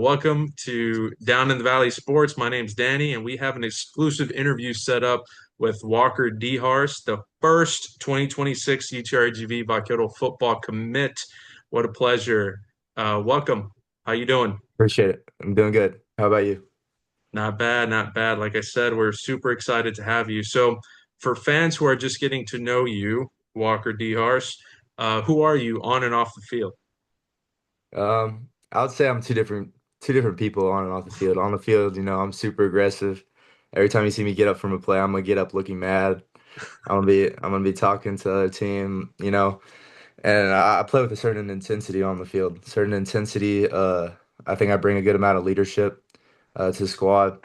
Welcome to Down in the Valley Sports. My name's Danny, and we have an exclusive interview set up with Walker Diharce, the first 2026 UTRGV Vaquero football commit. What a pleasure. Welcome. How you doing? Appreciate it. I'm doing good. How about you? Not bad, not bad. Like I said, we're super excited to have you. So, for fans who are just getting to know you, Walker Diharce, who are you on and off the field? I would say I'm two different people on and off the field. On the field, I'm super aggressive. Every time you see me get up from a play, I'm gonna get up looking mad. I'm gonna be talking to the other team, and I play with a certain intensity on the field. Certain intensity. I think I bring a good amount of leadership to the squad,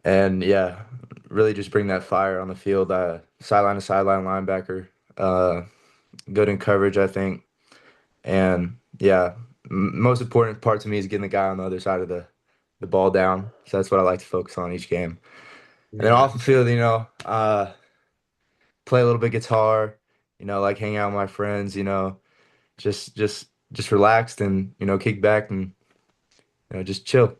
and yeah, really just bring that fire on the field. Sideline to sideline linebacker. Uh, Good in coverage, I think. And yeah, most important part to me is getting the guy on the other side of the ball down. So that's what I like to focus on each game. And then Yeah. off the field, play a little bit guitar, like hang out with my friends, just relaxed and kick back and just chill.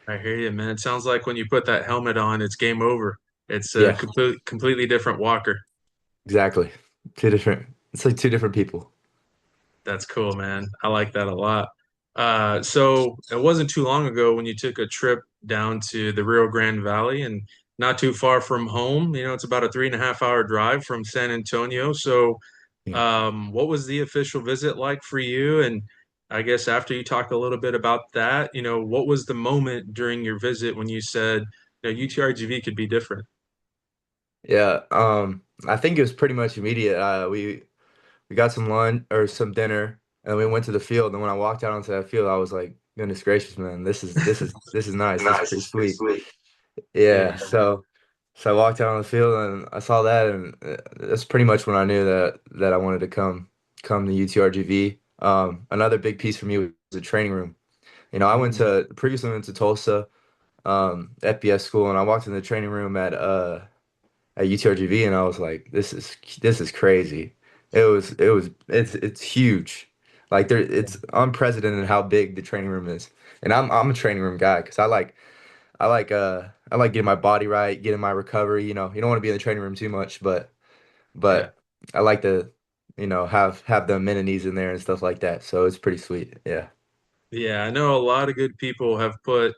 I hear you, man. It sounds like when you put that helmet on, it's game over. It's a Yeah, completely different Walker. exactly. Two different. It's like two different people. That's cool, man. I like that a lot. So it wasn't too long ago when you took a trip down to the Rio Grande Valley and not too far from home. It's about a 3.5 hour drive from San Antonio. So, Yeah. what was the official visit like for you? And I guess after you talked a little bit about that, what was the moment during your visit when you said, UTRGV could be different? Yeah. I think it was pretty much immediate. We got some lunch or some dinner, and we went to the field. And when I walked out onto that field, I was like, "Goodness gracious, man! This is nice. This is pretty sweet." Yeah. Yeah. So I walked out on the field and I saw that, and that's pretty much when I knew that I wanted to come to UTRGV. Another big piece for me was the training room. I went Mhm. to previously went to Tulsa, FBS school, and I walked in the training room at UTRGV, and I was like, this is crazy. It's huge. Like it's unprecedented how big the training room is. And I'm a training room guy because I like getting my body right, getting my recovery. You don't want to be in the training room too much, but Yeah. but I like to have the amenities in there and stuff like that. So it's pretty sweet. Yeah. Yeah, I know a lot of good people have put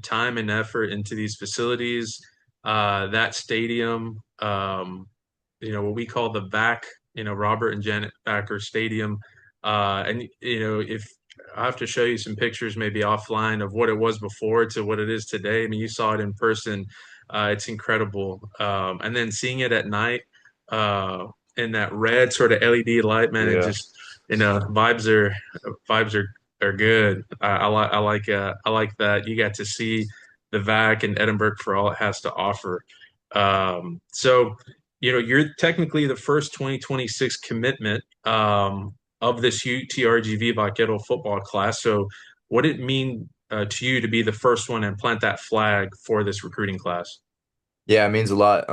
time and effort into these facilities. That stadium, what we call the VAC, Robert and Janet Backer Stadium. And, if I have to show you some pictures maybe offline of what it was before to what it is today. I mean, you saw it in person. It's incredible. And then seeing it at night in that red sort of LED light, man, it Yeah. just, vibes are good. I like that you got to see the VAC and Edinburgh for all it has to offer. So you're technically the first 2026 commitment of this UTRGV Vaquero football class. So what did it mean to you to be the first one and plant that flag for this recruiting class? Yeah, it means a lot.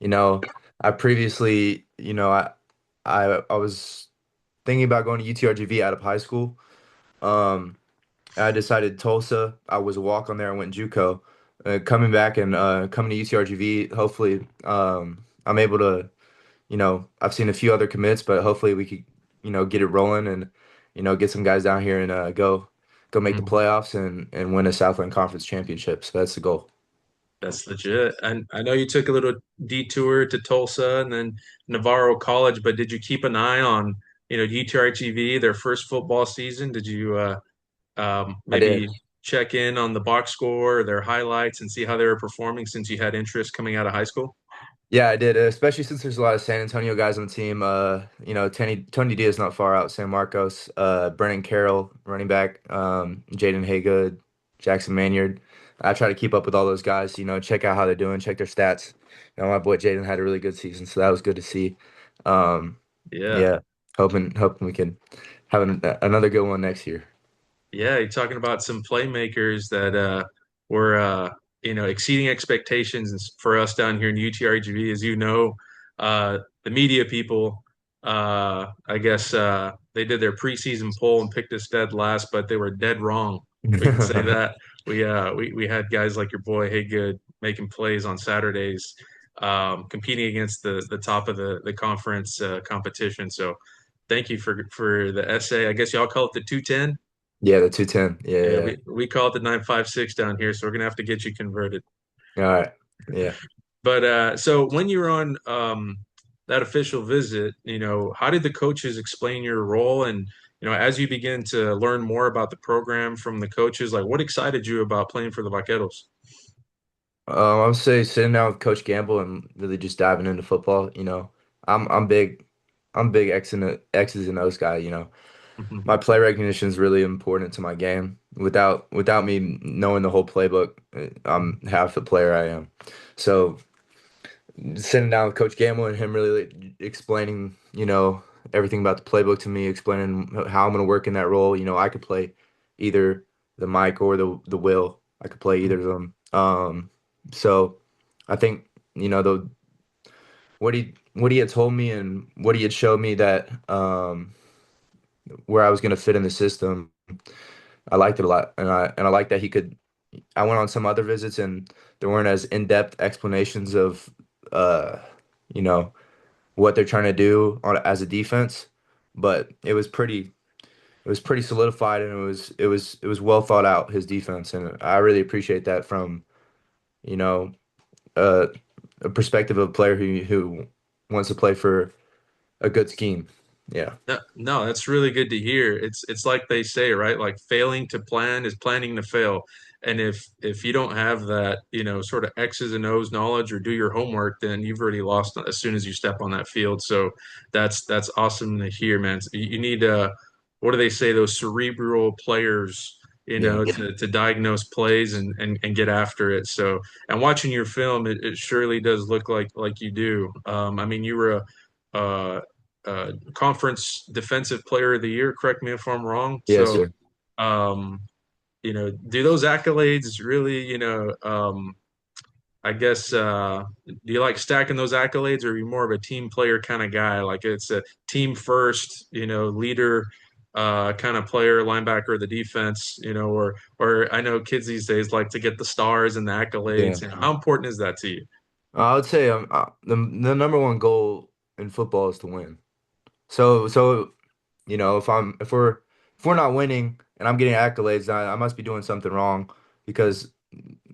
You know, I previously, I was thinking about going to UTRGV out of high school. Um, I decided Tulsa. I was a walk on there. I went JUCO. Coming back and coming to UTRGV. Hopefully, I'm able to. I've seen a few other commits, but hopefully we could, get it rolling and, get some guys down here and go make the Mhm. playoffs and win a Southland Conference championship. So that's the goal. That's legit. And I know you took a little detour to Tulsa and then Navarro College, but did you keep an eye on, UTRGV, their first football season? Did you I maybe did. check in on the box score or their highlights and see how they were performing since you had interest coming out of high school? Yeah, I did, especially since there's a lot of San Antonio guys on the team. Tony Diaz not far out, San Marcos, Brennan Carroll, running back, Jaden Haygood, Jackson Manyard. I try to keep up with all those guys, check out how they're doing, check their stats. My boy Jaden had a really good season, so that was good to see. Um, Yeah. yeah, hoping we can have another good one next year. Yeah, you're talking about some playmakers that were exceeding expectations for us down here in UTRGV. As you know, the media people I guess they did their preseason poll and picked us dead last, but they were dead wrong. We can say that. We had guys like your boy Haygood making plays on Saturdays, competing against the top of the conference competition. So thank you for the essay. I guess y'all call it the 210. Yeah, the 210. Yeah, Yeah, we call it the 956 down here. So we're gonna have to get you converted. yeah. All right. Yeah. But so when you were on that official visit, how did the coaches explain your role? And, as you begin to learn more about the program from the coaches, like what excited you about playing for the Vaqueros? I would say sitting down with Coach Gamble and really just diving into football. I'm big, I'm big X's and O's guy. Mhm. My play recognition is really important to my game. Without me knowing the whole playbook, I'm half the player I am. So sitting down with Coach Gamble and him really explaining, everything about the playbook to me, explaining how I'm going to work in that role. I could play either the Mike or the Will. I could play either of them. So I think, the what he had told me and what he had showed me that where I was going to fit in the system, I liked it a lot, and I liked that he could. I went on some other visits and there weren't as in-depth explanations of, uh, you know what they're trying to do as a defense, but it was pretty solidified and it was well thought out, his defense, and I really appreciate that from you know uh, a perspective of a player who wants to play for a good scheme. Yeah, No, no, that's really good to hear. It's like they say, right? Like failing to plan is planning to fail. And if you don't have that, sort of X's and O's knowledge or do your homework, then you've already lost as soon as you step on that field. So that's awesome to hear, man. So you need what do they say, those cerebral players, yeah, to diagnose plays and get after it. So and watching your film, it surely does look like you do. I mean, you were a conference defensive player of the year. Correct me if I'm wrong. yes, So, sir. um, do those accolades really, I guess, do you like stacking those accolades, or are you more of a team player kind of guy? Like it's a team first, leader, kind of player, linebacker of the defense, or I know kids these days like to get the stars and the Yeah, accolades. How important is that to you? I would say the number one goal in football is to win. So if we're not winning and I'm getting accolades, I must be doing something wrong because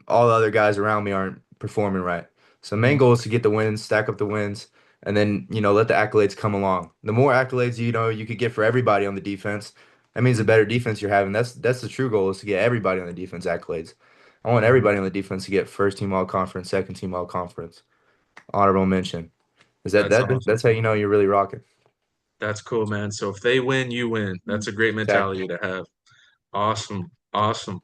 all the other guys around me aren't performing right. So the main Mhm. goal is to get the wins, stack up the wins, and then let the accolades come along. The more accolades you could get for everybody on the defense, that means the better defense you're having. That's the true goal, is to get everybody on the defense accolades. I want Mhm. everybody on the defense to get first team all conference, second team all conference, honorable mention. Is that That's that awesome. that's how you know you're really rocking. That's cool, man. So if they win, you win. That's a great Exactly. mentality to have. Awesome. Awesome.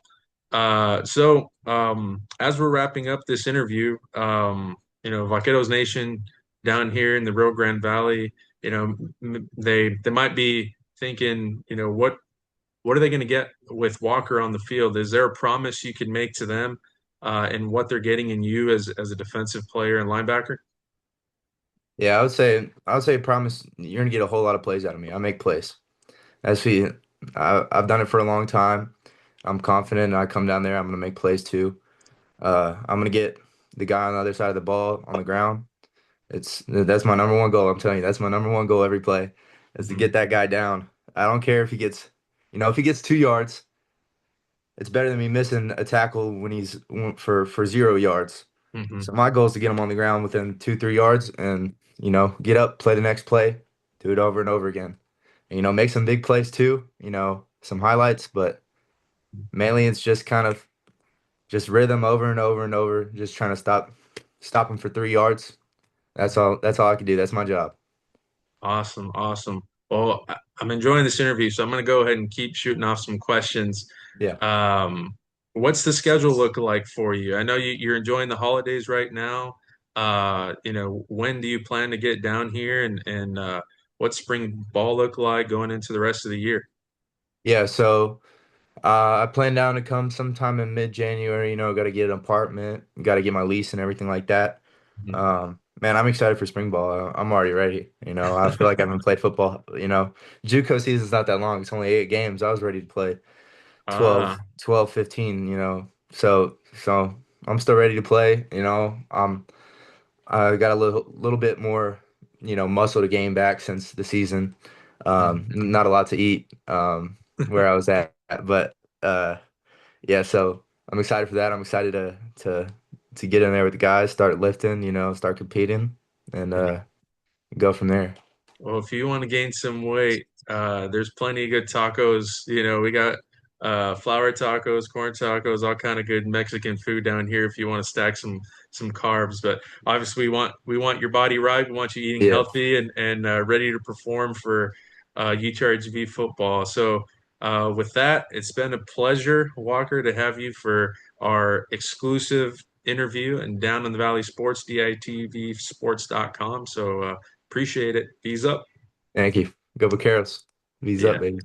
So as we're wrapping up this interview, Vaqueros Nation down here in the Rio Grande Valley, they might be thinking, what are they going to get with Walker on the field? Is there a promise you could make to them in what they're getting in you as a defensive player and linebacker? Yeah, I would say promise you're gonna get a whole lot of plays out of me. I make plays. I've done it for a long time. I'm confident I come down there, I'm gonna make plays too. I'm gonna get the guy on the other side of the ball on the ground. That's my number one goal. I'm telling you, that's my number one goal every play, is to Hmm. get that guy down. I don't care if he gets 2 yards, it's better than me missing a tackle when he's for 0 yards. Hmm. So my goal is to get him on the ground within 2, 3 yards and, get up, play the next play, do it over and over again. And, make some big plays too, some highlights, but mainly it's just kind of just rhythm over and over and over, just trying to stop him for 3 yards. That's all I can do. That's my job. Awesome, awesome. Well, I'm enjoying this interview, so I'm going to go ahead and keep shooting off some questions. Yeah. Um, what's the schedule look like for you? I know you're enjoying the holidays right now. When do you plan to get down here, and what's spring ball look like going into the rest of the year? Yeah, so I plan down to come sometime in mid-January, got to get an apartment, got to get my lease and everything like that. Mhm. Man, I'm excited for spring ball. I'm already ready. I feel like I haven't played football. JUCO season's not that long. It's only 8 games. I was ready to play Ah, 12, 15, So I'm still ready to play. I got a little bit more, muscle to gain back since the season. Not a lot to eat, where I was at, but yeah, so I'm excited for that. I'm excited to get in there with the guys, start lifting, start competing, and go from there. well, if you want to gain some weight, there's plenty of good tacos. We got flour tacos, corn tacos, all kind of good Mexican food down here if you want to stack some carbs. But obviously, we want your body right. We want you eating Yeah, healthy and ready to perform for UTRGV football. So with that, it's been a pleasure, Walker, to have you for our exclusive interview and Down in the Valley Sports, ditvsports.com. So appreciate it. Ease up. thank you. Go Vaqueros. V's up, Yeah. baby.